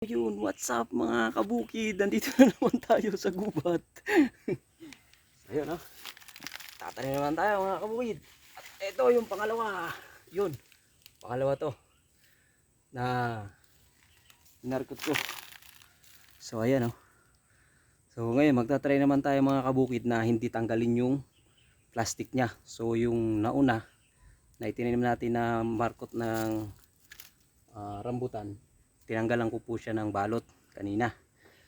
Yun, what's up mga kabukid? Nandito na naman tayo sa gubat. Ayun, oh. Tatanim naman tayo mga kabukid. At ito yung pangalawa. Yun, pangalawa to na inarkot ko. So ayan, oh. So ngayon magta-try naman tayo mga kabukid na hindi tanggalin yung plastic nya. So yung nauna na itinanim natin na markot ng rambutan, tinanggalan ko po siya ng balot kanina.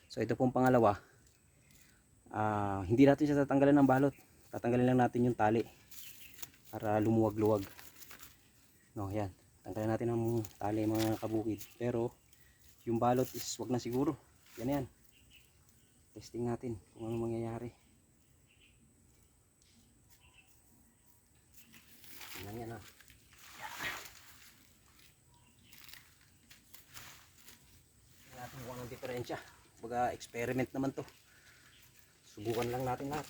So ito pong pangalawa, hindi natin siya tatanggalan ng balot, tatanggalin lang natin yung tali para lumuwag-luwag. No, yan, tanggalin natin ang tali mga kabukid, pero yung balot is wag na siguro. Yan, testing natin kung ano mangyayari. Yan, ha. Natin kung anong diferensya. Baga experiment naman to, subukan lang natin lahat.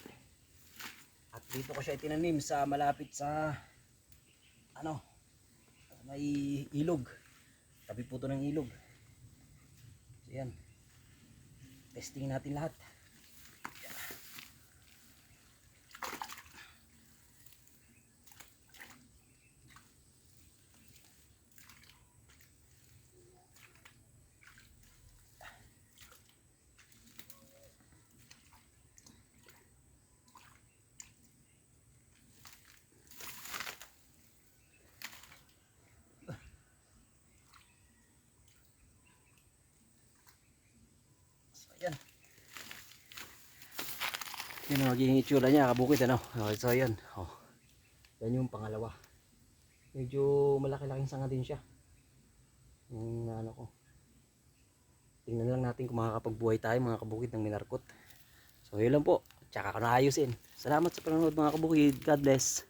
At dito ko siya itinanim sa malapit sa may ilog, tabi po to ng ilog. So yan, testing natin lahat. Yan. Yan ang magiging itsura niya kabukid, ano. Okay, so yan. Oh. Yan yung pangalawa. Medyo malaki-laking sanga din siya. Yung ko. Tingnan lang natin kung makakapagbuhay tayo mga kabukid ng minarkot. So yun lang po. Tsaka ko na ayusin. Salamat sa panonood mga kabukid. God bless.